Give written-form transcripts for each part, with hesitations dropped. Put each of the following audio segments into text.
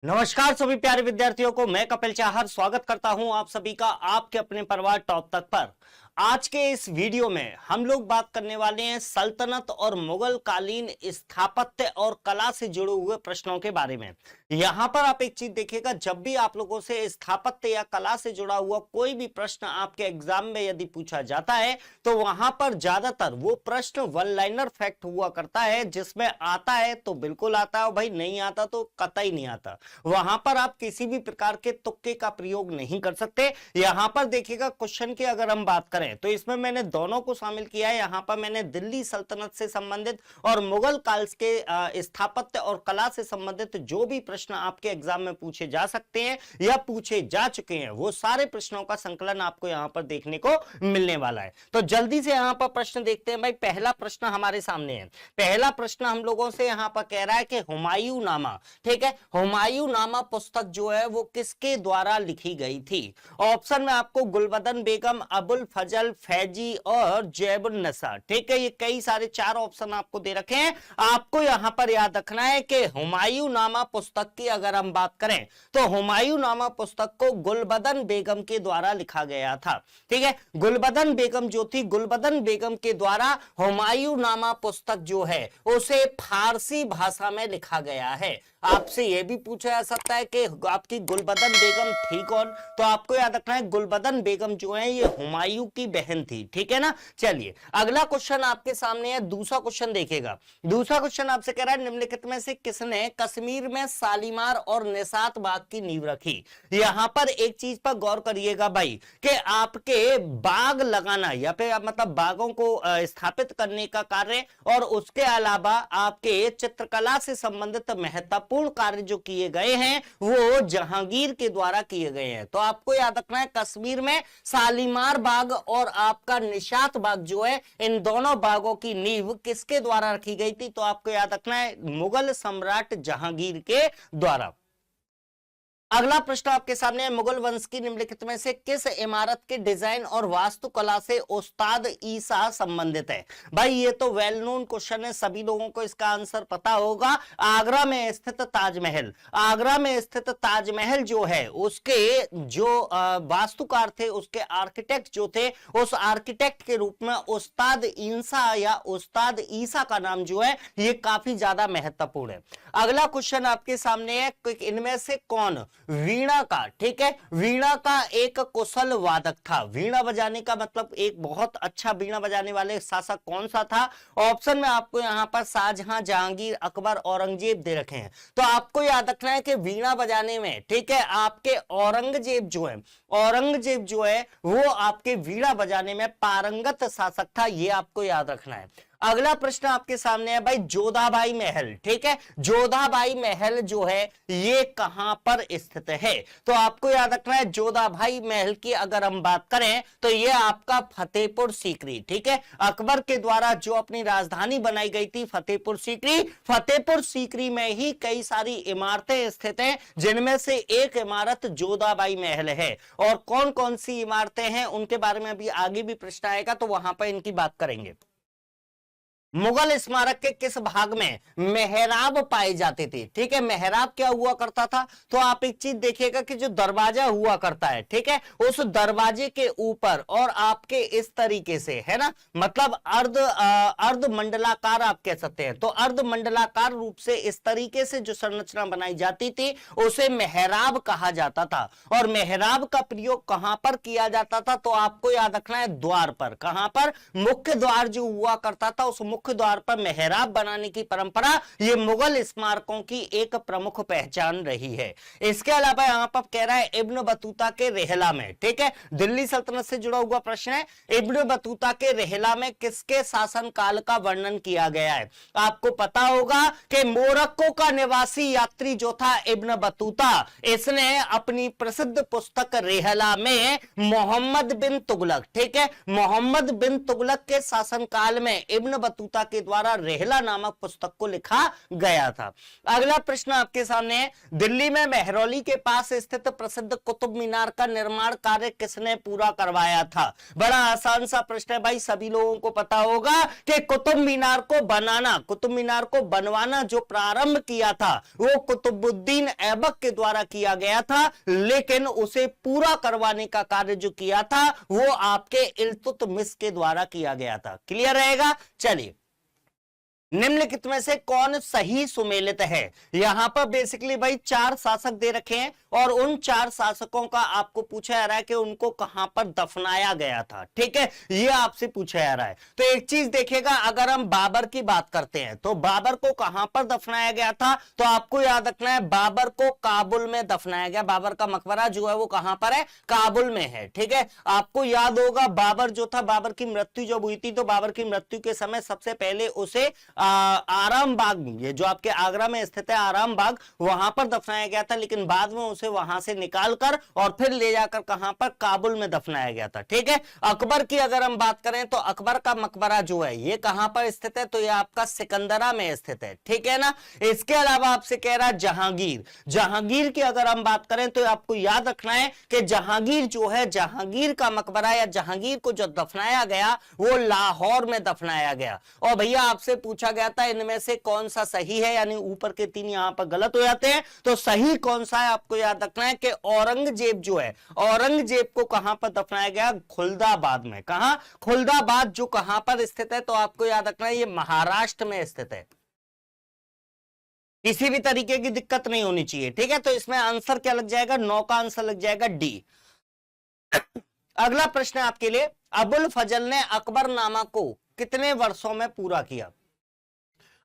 नमस्कार सभी प्यारे विद्यार्थियों को मैं कपिल चाहर स्वागत करता हूं आप सभी का आपके अपने परिवार टॉप तक पर। आज के इस वीडियो में हम लोग बात करने वाले हैं सल्तनत और मुगल कालीन स्थापत्य और कला से जुड़े हुए प्रश्नों के बारे में। यहां पर आप एक चीज देखिएगा, जब भी आप लोगों से स्थापत्य या कला से जुड़ा हुआ कोई भी प्रश्न आपके एग्जाम में यदि पूछा जाता है तो वहां पर ज्यादातर वो प्रश्न वन लाइनर फैक्ट हुआ करता है, जिसमें आता है तो बिल्कुल आता है, भाई नहीं आता तो कतई नहीं आता। वहां पर आप किसी भी प्रकार के तुक्के का प्रयोग नहीं कर सकते। यहां पर देखिएगा क्वेश्चन की अगर हम बात करें तो इसमें मैंने दोनों को शामिल किया है। यहां पर मैंने दिल्ली सल्तनत से संबंधित और मुगल काल के स्थापत्य और कला से संबंधित जो भी प्रश्न आपके एग्जाम में पूछे जा सकते हैं या पूछे जा चुके हैं वो सारे प्रश्नों का संकलन आपको यहां पर देखने को मिलने वाला है। तो जल्दी से यहां पर प्रश्न देखते हैं। भाई पहला प्रश्न हमारे सामने है। पहला प्रश्न हम लोगों से यहां पर कह रहा है कि हुमायूं नामा, ठीक है, हुमायूं नामा पुस्तक जो है वो किसके द्वारा लिखी गई थी? ऑप्शन में आपको गुलबदन बेगम, अबुल फजल, फैजी और जैबुन्नसा, ठीक है, ये कई सारे चार ऑप्शन आपको दे रखे हैं। आपको यहां पर याद रखना है कि हुमायूं नामा पुस्तक की अगर हम बात करें तो हुमायूं नामा पुस्तक को गुलबदन बेगम के द्वारा लिखा गया था, ठीक है। गुलबदन बेगम जो थी, गुलबदन बेगम के द्वारा हुमायूं नामा पुस्तक जो है उसे फारसी भाषा में लिखा गया है। आपसे यह भी पूछा जा सकता है कि आपकी गुलबदन बेगम थी कौन, तो आपको याद रखना है गुलबदन बेगम जो है ये हुमायूं की बहन थी, ठीक है ना। चलिए अगला क्वेश्चन आपके सामने है। दूसरा क्वेश्चन देखिएगा। दूसरा क्वेश्चन आपसे कह रहा है निम्नलिखित में से किसने कश्मीर में शालीमार और निशात बाग की नींव रखी? यहां पर एक चीज पर गौर करिएगा भाई कि आपके बाग लगाना या फिर मतलब बागों को स्थापित करने का कार्य और उसके अलावा आपके चित्रकला से संबंधित महत्वपूर्ण कार्य जो किए गए हैं वो जहांगीर के द्वारा किए गए हैं। तो आपको याद रखना है कश्मीर में शालीमार बाग और आपका निशात बाग जो है, इन दोनों बागों की नींव किसके द्वारा रखी गई थी? तो आपको याद रखना है मुगल सम्राट जहांगीर के द्वारा। अगला प्रश्न आपके सामने है, मुगल वंश की निम्नलिखित में से किस इमारत के डिजाइन और वास्तुकला से उस्ताद ईसा संबंधित है? भाई ये तो वेल नोन क्वेश्चन है, सभी लोगों को इसका आंसर पता होगा। आगरा में स्थित ताजमहल, आगरा में स्थित ताजमहल जो है उसके जो वास्तुकार थे, उसके आर्किटेक्ट जो थे, उस आर्किटेक्ट के रूप में उस्ताद ईसा या उस्ताद ईसा का नाम जो है ये काफी ज्यादा महत्वपूर्ण है। अगला क्वेश्चन आपके सामने है, इनमें से कौन वीणा का, ठीक है, वीणा का एक कुशल वादक था? वीणा बजाने का मतलब एक बहुत अच्छा वीणा बजाने वाले शासक कौन सा था? ऑप्शन में आपको यहां पर शाहजहां, जहांगीर, अकबर, औरंगजेब दे रखे हैं। तो आपको याद रखना है कि वीणा बजाने में, ठीक है, आपके औरंगजेब जो है, औरंगजेब जो है वो आपके वीणा बजाने में पारंगत शासक था, ये आपको याद रखना है। अगला प्रश्न आपके सामने है भाई जोधाबाई महल, ठीक है, जोधाबाई महल जो है ये कहां पर स्थित है? तो आपको याद रखना है जोधाबाई महल की अगर हम बात करें तो ये आपका फतेहपुर सीकरी, ठीक है, अकबर के द्वारा जो अपनी राजधानी बनाई गई थी फतेहपुर सीकरी, फतेहपुर सीकरी में ही कई सारी इमारतें स्थित हैं, जिनमें से एक इमारत जोधाबाई महल है। और कौन कौन सी इमारतें हैं उनके बारे में अभी आगे भी प्रश्न आएगा तो वहां पर इनकी बात करेंगे। मुगल स्मारक के किस भाग में मेहराब पाए जाते थे? ठीक है, मेहराब क्या हुआ करता था? तो आप एक चीज देखिएगा कि जो दरवाजा हुआ करता है, ठीक है, उस दरवाजे के ऊपर और आपके इस तरीके से, है ना, मतलब अर्ध मंडलाकार आप कह सकते हैं। तो अर्ध मंडलाकार रूप से इस तरीके से जो संरचना बनाई जाती थी उसे मेहराब कहा जाता था। और मेहराब का प्रयोग कहां पर किया जाता था? तो आपको याद रखना है द्वार पर। कहां पर? मुख्य द्वार जो हुआ करता था उस मुख्य द्वार पर मेहराब बनाने की परंपरा ये मुगल स्मारकों की एक प्रमुख पहचान रही है। इसके अलावा यहां पर कह रहा है इब्न बतूता के रेहला में, ठीक है, दिल्ली सल्तनत से जुड़ा हुआ प्रश्न है। इब्न बतूता के रेहला में किसके शासन काल का वर्णन किया गया है? आपको पता होगा कि मोरक्को का निवासी यात्री जो था इब्न बतूता, इसने अपनी प्रसिद्ध पुस्तक रेहला में मोहम्मद बिन तुगलक, ठीक है, मोहम्मद बिन तुगलक के शासन काल में इब्न बतूता राजपूता के द्वारा रेहला नामक पुस्तक को लिखा गया था। अगला प्रश्न आपके सामने है, दिल्ली में मेहरौली के पास स्थित प्रसिद्ध कुतुब मीनार का निर्माण कार्य किसने पूरा करवाया था? बड़ा आसान सा प्रश्न है भाई, सभी लोगों को पता होगा कि कुतुब मीनार को बनवाना जो प्रारंभ किया था वो कुतुबुद्दीन ऐबक के द्वारा किया गया था, लेकिन उसे पूरा करवाने का कार्य जो किया था वो आपके इल्तुतमिश के द्वारा किया गया था। क्लियर रहेगा? चलिए, निम्नलिखित में से कौन सही सुमेलित है? यहां पर बेसिकली भाई 4 शासक दे रखे हैं और उन 4 शासकों का आपको पूछा जा रहा है कि उनको कहां पर दफनाया गया था। ठीक है, ये आपसे पूछा जा रहा है। तो एक चीज देखिएगा, अगर हम बाबर की बात करते हैं तो बाबर को कहां पर दफनाया गया था? तो आपको याद रखना है, बाबर को काबुल में दफनाया गया। बाबर का मकबरा जो है वो कहां पर है? काबुल में है। ठीक है, आपको याद होगा बाबर जो था, बाबर की मृत्यु जब हुई थी तो बाबर की मृत्यु के समय सबसे पहले उसे आराम बाग, ये जो आपके आगरा में स्थित है आराम बाग, वहां पर दफनाया गया था, लेकिन बाद में उसे वहां से निकालकर और फिर ले जाकर कहां पर? काबुल में दफनाया गया था। ठीक है, अकबर की अगर हम बात करें तो अकबर का मकबरा जो है ये कहां पर स्थित है? तो ये आपका सिकंदरा में स्थित है। ठीक है ना। इसके अलावा आपसे कह रहा है जहांगीर की अगर हम बात करें तो आपको याद रखना है कि जहांगीर जो है, जहांगीर का मकबरा या जहांगीर को जो दफनाया गया वो लाहौर में दफनाया गया। और भैया आपसे पूछा गया था इनमें से कौन सा सही है, यानी ऊपर के 3 यहां पर गलत हो जाते हैं, तो सही कौन सा है आपको याद रखना है कि औरंगजेब जो है, औरंगजेब को कहां पर दफनाया गया? खुलदाबाद में। कहां? खुलदाबाद, जो कहां पर स्थित है? तो आपको याद रखना है ये महाराष्ट्र में स्थित है। किसी भी तरीके की दिक्कत नहीं होनी चाहिए। ठीक है, तो इसमें आंसर क्या लग जाएगा? 9 का आंसर लग जाएगा डी। अगला प्रश्न है आपके लिए, अबुल फजल ने अकबरनामा को कितने वर्षों में पूरा किया?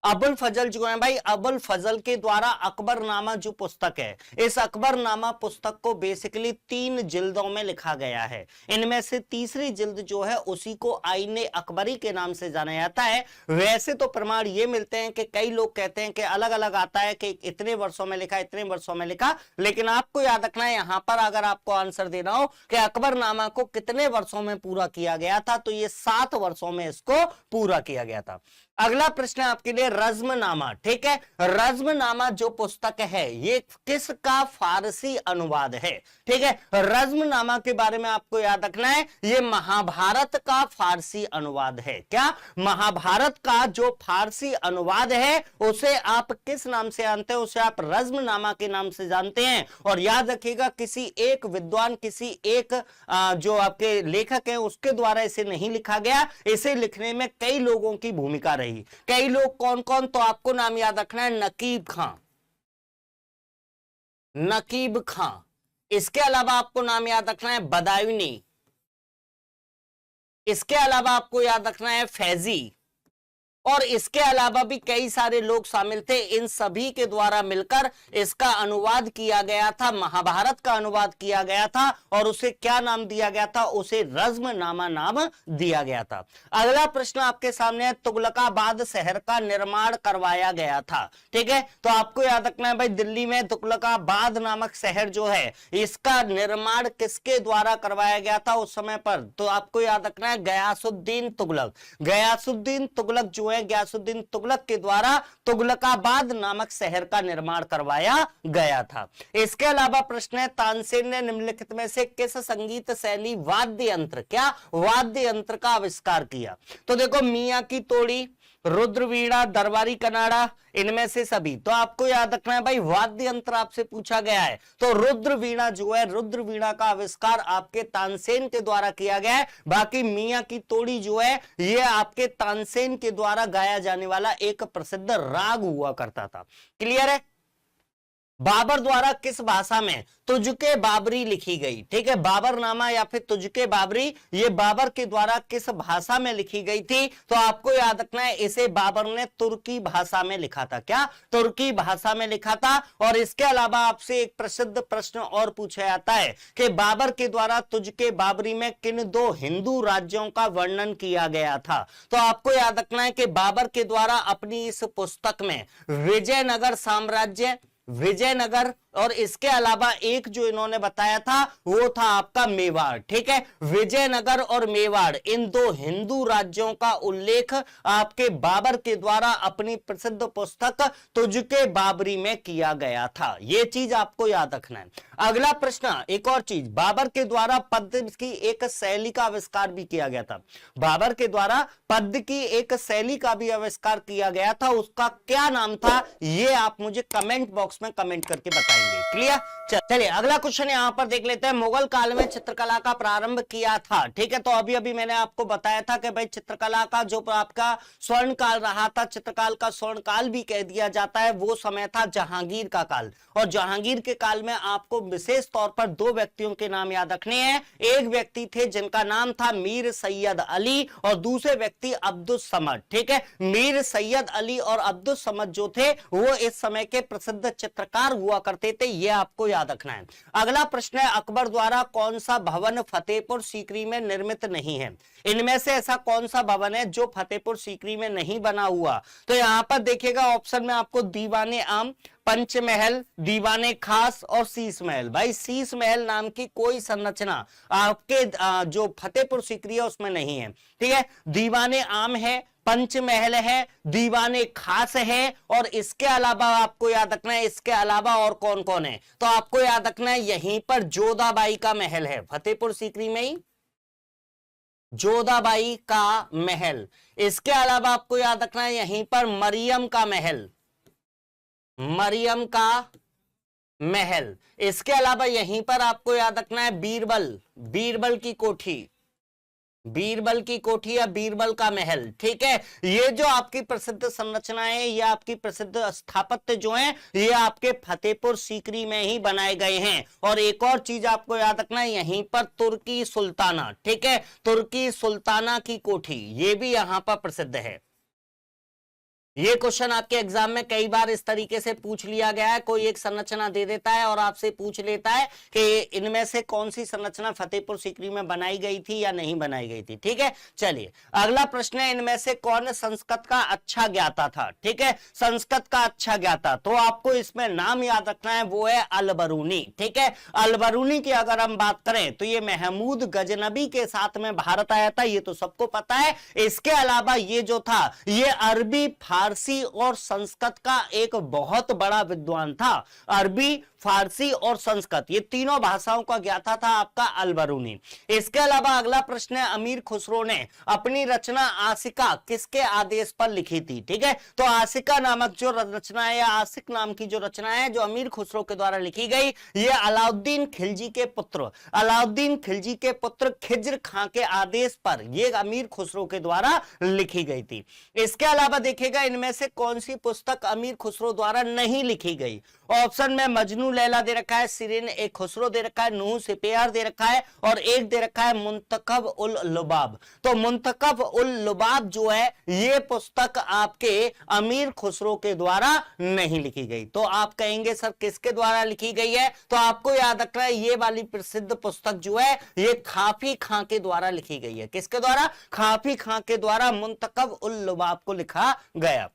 अबुल फजल जो है भाई, अबुल फजल के द्वारा अकबरनामा जो पुस्तक है, इस अकबरनामा पुस्तक को बेसिकली 3 जिल्दों में लिखा गया है। इनमें से तीसरी जिल्द जो है उसी को आईने अकबरी के नाम से जाना जाता है। वैसे तो प्रमाण ये मिलते हैं कि कई लोग कहते हैं कि अलग अलग आता है कि इतने वर्षों में लिखा, इतने वर्षों में लिखा, लेकिन आपको याद रखना है यहां पर अगर आपको आंसर देना हो कि अकबरनामा को कितने वर्षों में पूरा किया गया था, तो ये 7 वर्षों में इसको पूरा किया गया था। अगला प्रश्न है आपके लिए रज्मनामा। ठीक है, रज्मनामा जो पुस्तक है ये किसका फारसी अनुवाद है? ठीक है, रज्मनामा के बारे में आपको याद रखना है ये महाभारत का फारसी अनुवाद है। क्या? महाभारत का जो फारसी अनुवाद है उसे आप किस नाम से जानते हैं? उसे आप रज्मनामा के नाम से जानते हैं। और याद रखिएगा, किसी एक विद्वान, किसी एक जो आपके लेखक हैं उसके द्वारा इसे नहीं लिखा गया, इसे लिखने में कई लोगों की भूमिका रही। कई लोग कौन कौन? तो आपको नाम याद रखना है नकीब खां। इसके अलावा आपको नाम याद रखना है बदायूनी। इसके अलावा आपको याद रखना है फैजी। और इसके अलावा भी कई सारे लोग शामिल थे। इन सभी के द्वारा मिलकर इसका अनुवाद किया गया था, महाभारत का अनुवाद किया गया था और उसे क्या नाम दिया गया था? उसे रज्मनामा नाम दिया गया था। अगला प्रश्न आपके सामने है, तुगलकाबाद शहर का निर्माण करवाया गया था। ठीक है, तो आपको याद रखना है भाई, दिल्ली में तुगलकाबाद नामक शहर जो है इसका निर्माण किसके द्वारा करवाया गया था उस समय पर? तो आपको याद रखना है गयासुद्दीन तुगलक जो है, गयासुद्दीन तुगलक के द्वारा तुगलकाबाद नामक शहर का निर्माण करवाया गया था। इसके अलावा प्रश्न है, तानसेन ने निम्नलिखित में से किस संगीत शैली वाद्य यंत्र का आविष्कार किया? तो देखो, मियां की तोड़ी, रुद्रवीणा, दरबारी कनाडा, इनमें से सभी। तो आपको याद रखना है भाई, वाद्य यंत्र आपसे पूछा गया है तो रुद्रवीणा जो है, रुद्रवीणा का आविष्कार आपके तानसेन के द्वारा किया गया है। बाकी मियां की तोड़ी जो है ये आपके तानसेन के द्वारा गाया जाने वाला एक प्रसिद्ध राग हुआ करता था। क्लियर है? बाबर द्वारा किस भाषा में तुझके बाबरी लिखी गई? ठीक है, बाबरनामा या फिर तुझके बाबरी, ये बाबर के द्वारा किस भाषा में लिखी गई थी? तो आपको याद रखना है इसे बाबर ने तुर्की भाषा में लिखा था। क्या? तुर्की भाषा में लिखा था। और इसके अलावा आपसे एक प्रसिद्ध प्रश्न और पूछा जाता है कि बाबर के द्वारा तुझके बाबरी में किन 2 हिंदू राज्यों का वर्णन किया गया था? तो आपको याद रखना है कि बाबर के द्वारा अपनी इस पुस्तक में विजयनगर साम्राज्य, विजयनगर, और इसके अलावा एक जो इन्होंने बताया था वो था आपका मेवाड़। ठीक है, विजयनगर और मेवाड़ इन दो हिंदू राज्यों का उल्लेख आपके बाबर के द्वारा अपनी प्रसिद्ध पुस्तक तुझके बाबरी में किया गया था। यह चीज आपको याद रखना है। अगला प्रश्न, एक और चीज, बाबर के द्वारा पद्य की एक शैली का आविष्कार भी किया गया था। बाबर के द्वारा पद्य की एक शैली का भी आविष्कार किया गया था, उसका क्या नाम था ये आप मुझे कमेंट बॉक्स में कमेंट करके बताएंगे। क्लियर? चलिए अगला क्वेश्चन यहां पर देख लेते हैं। मुगल काल में चित्रकला का प्रारंभ किया था। ठीक है, तो अभी अभी मैंने आपको बताया था कि भाई चित्रकला का जो आपका स्वर्ण काल रहा था, चित्रकाल का स्वर्ण काल भी कह दिया जाता है, वो समय था जहांगीर का काल। और जहांगीर के काल में आपको विशेष तौर पर दो व्यक्तियों के नाम याद रखने हैं। एक व्यक्ति थे जिनका नाम था मीर सैयद अली और दूसरे व्यक्ति अब्दुल समद। ठीक है, मीर सैयद अली और अब्दुल समद जो थे वो इस समय के प्रसिद्ध चित्रकार हुआ करते थे, ये आपको याद रखना है। अगला प्रश्न है, अकबर द्वारा कौन सा भवन फतेहपुर सीकरी में निर्मित नहीं है? इनमें से ऐसा कौन सा भवन है जो फतेहपुर सीकरी में नहीं बना हुआ? तो यहां पर देखिएगा ऑप्शन में आपको दीवाने आम, पंचमहल, दीवाने खास और शीश महल। भाई शीश महल नाम की कोई संरचना आपके जो फतेहपुर सीकरी है उसमें नहीं है। ठीक है, दीवाने आम है, पंचमहल है, दीवाने खास है, और इसके अलावा आपको याद रखना है, इसके अलावा और कौन कौन है? तो आपको याद रखना है यहीं पर जोधाबाई का महल है, फतेहपुर सीकरी में ही जोधाबाई का महल। इसके अलावा आपको याद रखना है यहीं पर मरियम का महल, मरियम का महल। इसके अलावा यहीं पर आपको याद रखना है बीरबल, बीरबल की कोठी, बीरबल की कोठी या बीरबल का महल। ठीक है, ये जो आपकी प्रसिद्ध संरचनाएं, ये आपकी प्रसिद्ध स्थापत्य जो हैं, ये आपके फतेहपुर सीकरी में ही बनाए गए हैं। और एक और चीज आपको याद रखना है, यहीं पर तुर्की सुल्ताना, ठीक है, तुर्की सुल्ताना की कोठी, ये भी यहां पर प्रसिद्ध है। ये क्वेश्चन आपके एग्जाम में कई बार इस तरीके से पूछ लिया गया है। कोई एक संरचना दे देता है और आपसे पूछ लेता है कि इनमें से कौन सी संरचना फतेहपुर सीकरी में बनाई गई थी या नहीं बनाई गई थी। ठीक है, चलिए अगला प्रश्न है, इनमें से कौन संस्कृत का अच्छा ज्ञाता था? ठीक है, संस्कृत का अच्छा ज्ञाता, तो आपको इसमें नाम याद रखना है, वो है अलबरूनी। ठीक है, अलबरूनी की अगर हम बात करें तो ये महमूद गजनबी के साथ में भारत आया था, ये तो सबको पता है। इसके अलावा ये जो था ये अरबी, फारसी और संस्कृत का एक बहुत बड़ा विद्वान था। अरबी, फारसी और संस्कृत, ये तीनों भाषाओं का ज्ञाता था आपका अलबरूनी। इसके अलावा अगला प्रश्न है, अमीर खुसरो ने अपनी रचना आशिका किसके आदेश पर लिखी थी? ठीक है, तो आशिका नामक जो रचना है या आशिक नाम की जो रचना है जो अमीर खुसरो के द्वारा लिखी गई, ये अलाउद्दीन खिलजी के पुत्र, अलाउद्दीन खिलजी के पुत्र खिज्र खां के आदेश पर ये अमीर खुसरो के द्वारा लिखी गई थी। इसके अलावा देखिएगा इनमें से कौन सी पुस्तक अमीर खुसरो द्वारा नहीं लिखी गई? ऑप्शन में मजनू लैला दे रखा है, सिरीन ए खुसरो दे रखा है, नूह सिपेहार दे रखा है, और एक दे रखा है मुंतखब उल लुबाब। तो मुंतखब उल लुबाब जो है ये पुस्तक आपके अमीर खुसरो के द्वारा नहीं लिखी गई। तो आप कहेंगे सर किसके द्वारा लिखी गई है? तो आपको याद रखना है ये वाली प्रसिद्ध पुस्तक जो है ये खाफी खां के द्वारा लिखी गई है। किसके द्वारा? खाफी खां के द्वारा मुंतखब उल लुबाब को लिखा गया।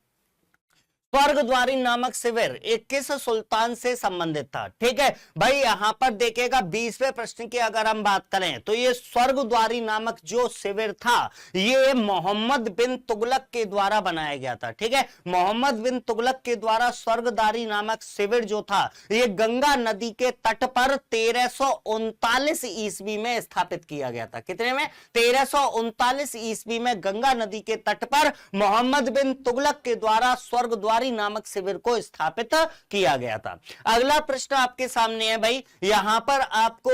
स्वर्गद्वारी नामक शिविर एक किस सुल्तान से संबंधित था? ठीक है भाई, यहां पर देखिएगा 20वें प्रश्न की अगर हम बात करें तो ये स्वर्गद्वारी नामक जो शिविर था ये मोहम्मद बिन तुगलक के द्वारा बनाया गया था। ठीक है, मोहम्मद बिन तुगलक के द्वारा स्वर्गद्वारी नामक शिविर जो था ये गंगा नदी के तट पर 1339 ईस्वी में स्थापित किया गया था। कितने में? 1339 ईस्वी में गंगा नदी के तट पर मोहम्मद बिन तुगलक के द्वारा स्वर्गद्वारी नामक शिविर को स्थापित किया गया था। अगला प्रश्न आपके सामने है भाई, यहां पर आपको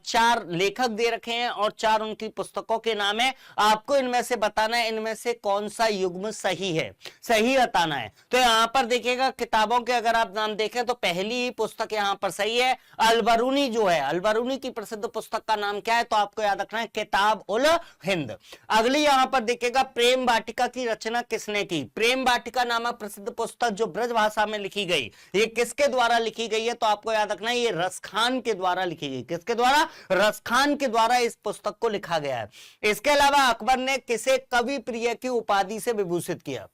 4 लेखक दे रखे हैं और 4 उनकी पुस्तकों के नाम है। आपको इनमें से बताना है इनमें से कौन सा युग्म सही है, सही बताना है। तो यहां पर देखिएगा किताबों के अगर आप नाम देखें तो पहली ही पुस्तक यहां पर सही है, अलबरूनी जो है, अलबरूनी की प्रसिद्ध पुस्तक का नाम क्या है? तो आपको याद रखना है किताब उल हिंद। अगली यहां पर देखिएगा प्रेम वाटिका की रचना किसने की? प्रेम वाटिका नामक प्रसिद्ध पुस्तक जो ब्रज भाषा में लिखी गई ये किसके द्वारा लिखी गई है? तो आपको याद रखना है ये रसखान के द्वारा लिखी गई। किसके द्वारा? रसखान के द्वारा इस पुस्तक को लिखा गया है। इसके अलावा अकबर ने किसे कवि प्रिय की उपाधि से विभूषित किया?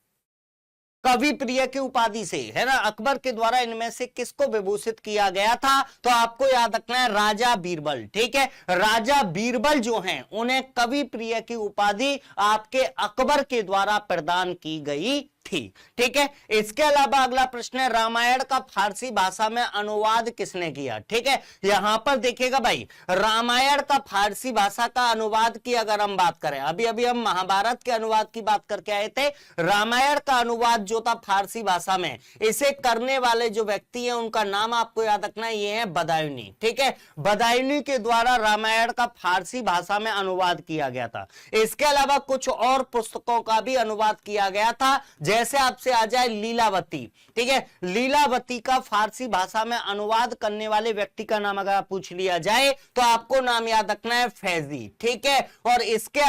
कवि प्रिय की उपाधि से, है ना। अकबर के द्वारा इनमें से किसको विभूषित किया गया था? तो आपको याद रखना है राजा बीरबल। ठीक है, राजा बीरबल जो हैं उन्हें कवि प्रिय की उपाधि आपके अकबर के द्वारा प्रदान की गई थी। ठीक है, इसके अलावा अगला प्रश्न है, रामायण का फारसी भाषा में अनुवाद किसने किया? ठीक है, यहां पर देखिएगा भाई, रामायण का फारसी भाषा का अनुवाद की अगर हम बात करें, अभी अभी हम महाभारत के अनुवाद की बात करके आए थे, रामायण का अनुवाद जो था फारसी भाषा में, इसे करने वाले जो व्यक्ति हैं उनका नाम आपको याद रखना है, ये है बदायूनी। ठीक है, बदायूनी के द्वारा रामायण का फारसी भाषा में अनुवाद किया गया था। इसके अलावा कुछ और पुस्तकों का भी अनुवाद किया गया था, जैसे आपसे आ जाए लीलावती। ठीक है, लीलावती का फारसी भाषा में अनुवाद करने वाले व्यक्ति का नाम अगर पूछ लिया जाए तो आपको नाम याद रखना है फैजी। ठीक है, और इसके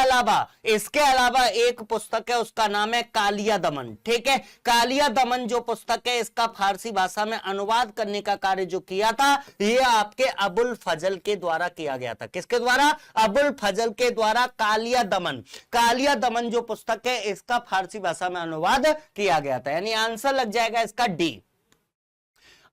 अलावा एक पुस्तक है, उसका नाम है कालिया दमन। ठीक है, कालिया दमन जो पुस्तक है, इसका फारसी भाषा में अनुवाद करने का कार्य जो किया था, यह आपके अबुल फजल के द्वारा किया गया था। किसके द्वारा? अबुल फजल के द्वारा कालिया दमन जो पुस्तक है, इसका फारसी भाषा में अनुवाद किया गया था। यानी आंसर लग जाएगा इसका डी,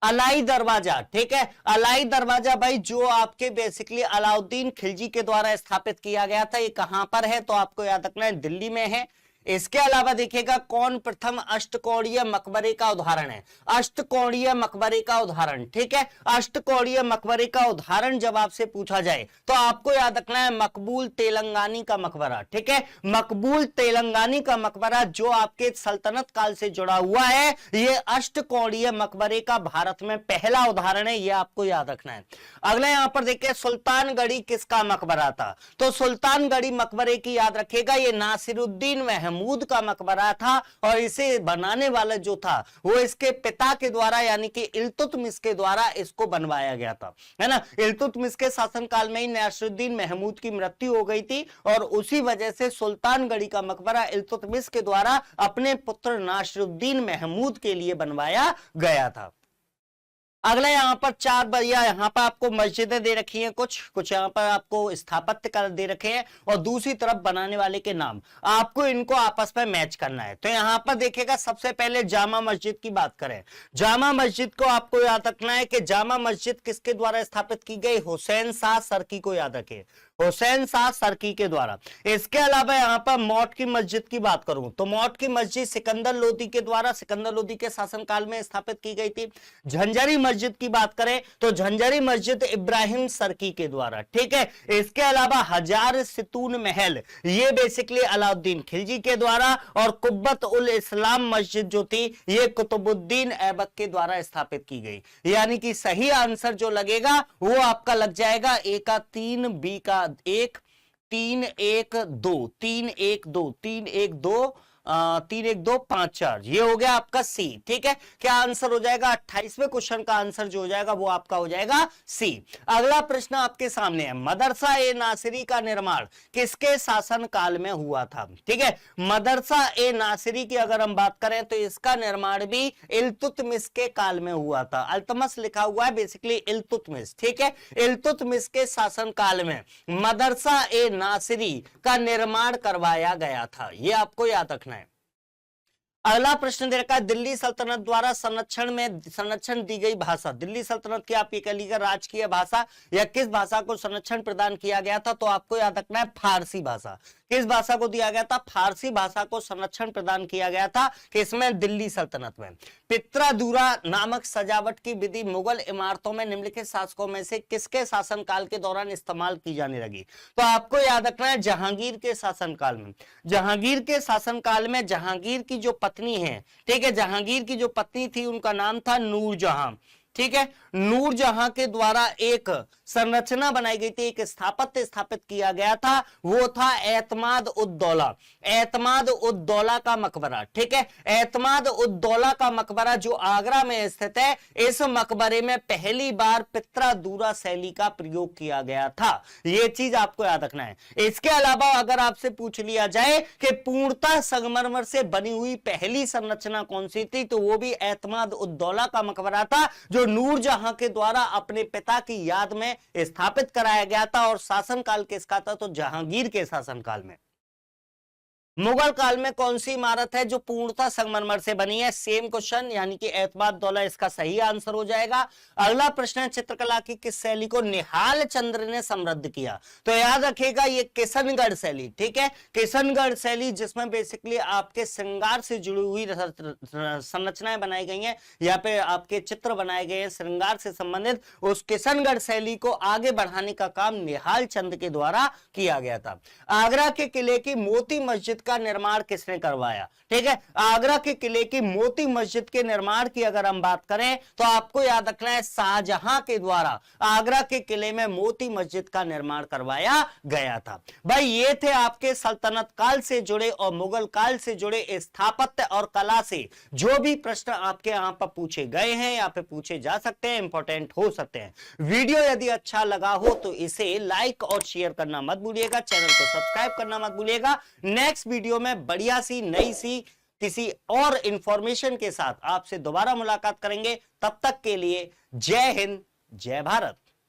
अलाई दरवाजा। ठीक है, अलाई दरवाजा भाई जो आपके बेसिकली अलाउद्दीन खिलजी के द्वारा स्थापित किया गया था, ये कहां पर है? तो आपको याद रखना है दिल्ली में है। इसके अलावा देखिएगा, कौन प्रथम अष्टकोणीय मकबरे का उदाहरण है? अष्टकोणीय मकबरे का उदाहरण। ठीक है, अष्टकोणीय मकबरे का उदाहरण जब आपसे पूछा जाए तो आपको याद रखना है मकबूल तेलंगानी का मकबरा। ठीक है, मकबूल तेलंगानी का मकबरा जो आपके सल्तनत काल से जुड़ा हुआ है, ये अष्टकोणीय मकबरे का भारत में पहला उदाहरण है, यह आपको याद रखना है। अगला यहां पर देखिए, सुल्तानगढ़ी किसका मकबरा था? तो सुल्तानगढ़ी मकबरे की याद रखेगा, ये नासिरुद्दीन महमूद का मकबरा था, और इसे बनाने वाला जो था वो इसके पिता के द्वारा यानी कि इल्तुतमिश के द्वारा इसको बनवाया गया था, है ना। इल्तुतमिश के शासनकाल में ही नासिरुद्दीन महमूद की मृत्यु हो गई थी, और उसी वजह से सुल्तानगढ़ी का मकबरा इल्तुतमिश के द्वारा अपने पुत्र नासिरुद्दीन महमूद के लिए बनवाया गया था। अगला यहां पर चार बढ़िया यहां पर आपको मस्जिदें दे रखी हैं, कुछ यहां पर आपको स्थापत्य कर दे रखे हैं, और दूसरी तरफ बनाने वाले के नाम, आपको इनको आपस में मैच करना है। तो यहां पर देखिएगा, सबसे पहले जामा मस्जिद की बात करें, जामा मस्जिद को आपको याद रखना है कि जामा मस्जिद किसके द्वारा स्थापित की गई? हुसैन शाह सरकी को याद रखिए, हुसैन शाह सरकी के द्वारा। इसके अलावा यहां पर मौत की मस्जिद की बात करूं तो मौत की मस्जिद सिकंदर लोदी के द्वारा, सिकंदर लोदी के शासनकाल में स्थापित की गई थी। झंझरी मस्जिद की बात करें तो झंझरी मस्जिद इब्राहिम सरकी के द्वारा। ठीक है, इसके अलावा हजार सितून महल, ये बेसिकली अलाउद्दीन खिलजी के द्वारा, और कुब्बत उल इस्लाम मस्जिद जो थी, ये कुतुबुद्दीन ऐबक के द्वारा स्थापित की गई। यानी कि सही आंसर जो लगेगा वो आपका लग जाएगा ए का 3, बी का 1, 3 1 2 3 1 2 3 1 2 3 1 2 5 4, ये हो गया आपका सी। ठीक है, क्या आंसर हो जाएगा? 28वें क्वेश्चन का आंसर जो हो जाएगा वो आपका हो जाएगा सी। अगला प्रश्न आपके सामने है, मदरसा ए नासिरी का निर्माण किसके शासन काल में हुआ था? ठीक है, मदरसा ए नासिरी की अगर हम बात करें तो इसका निर्माण भी इल्तुतमिश के काल में हुआ था। अल्तमस लिखा हुआ है, बेसिकली इल्तुतमिश। ठीक है, इल्तुतमिश के शासन काल में मदरसा ए नासिरी का निर्माण करवाया गया था, यह आपको याद रखना है। अगला प्रश्न दे रखा है, दिल्ली सल्तनत द्वारा संरक्षण दी गई भाषा, दिल्ली सल्तनत की आप ये कह लीजिए राजकीय भाषा, या किस भाषा को संरक्षण प्रदान किया गया था? तो आपको याद रखना है फारसी भाषा। किस भाषा को दिया गया था? फारसी भाषा को संरक्षण प्रदान किया गया था, किसमें? दिल्ली सल्तनत में। पित्रादूरा नामक सजावट की विधि मुगल इमारतों में निम्नलिखित शासकों में से किसके शासनकाल के दौरान इस्तेमाल की जाने लगी? तो आपको याद रखना है जहांगीर के शासनकाल में। जहांगीर के शासनकाल में जहांगीर की जो पत्नी है, ठीक है, जहांगीर की जो पत्नी थी उनका नाम था नूरजहां। ठीक है, नूरजहां के द्वारा एक संरचना बनाई गई थी, एक स्थापत्य स्थापित किया गया था, वो था एतमाद उद्दौला, एतमाद उद्दौला का मकबरा। ठीक है, एतमाद उद्दौला का मकबरा जो आगरा में स्थित है, इस मकबरे में पहली बार पित्रादूरा शैली का प्रयोग किया गया था, ये चीज आपको याद रखना है। इसके अलावा अगर आपसे पूछ लिया जाए कि पूर्णतः संगमरमर से बनी हुई पहली संरचना कौन सी थी, तो वो भी एतमाद उद्दौला का मकबरा था, जो नूरजहां के द्वारा अपने पिता की याद में स्थापित कराया गया था, और शासनकाल किसका था? तो जहांगीर के शासनकाल में। मुगल काल में कौन सी इमारत है जो पूर्णतः संगमरमर से बनी है? सेम क्वेश्चन, यानी कि एतमाद-दौला इसका सही आंसर हो जाएगा। अगला प्रश्न है, चित्रकला की किस शैली को निहाल चंद्र ने समृद्ध किया? तो याद रखिएगा ये किशनगढ़ शैली, ठीक है, किशनगढ़ शैली, जिसमें बेसिकली आपके श्रृंगार से जुड़ी हुई संरचनाएं बनाई गई हैं, यहाँ पे आपके चित्र बनाए गए हैं श्रृंगार से संबंधित। उस किशनगढ़ शैली को आगे बढ़ाने का काम निहाल चंद के द्वारा किया गया था। आगरा के किले की मोती मस्जिद का निर्माण किसने करवाया? ठीक है, आगरा के किले की मोती मस्जिद के निर्माण की अगर हम बात करें तो आपको याद रखना है शाहजहां के द्वारा आगरा के किले में मोती मस्जिद का निर्माण करवाया गया था। भाई ये थे आपके सल्तनत काल से जुड़े और मुगल काल से जुड़े स्थापत्य और कला से जो भी प्रश्न आपके यहां पर पूछे गए हैं या पे पूछे जा सकते हैं, इंपॉर्टेंट हो सकते हैं। वीडियो यदि अच्छा लगा हो तो इसे लाइक और शेयर करना मत भूलिएगा, चैनल को सब्सक्राइब करना मत भूलिएगा। नेक्स्ट वीडियो में बढ़िया सी नई सी किसी और इंफॉर्मेशन के साथ आपसे दोबारा मुलाकात करेंगे। तब तक के लिए जय हिंद, जय भारत।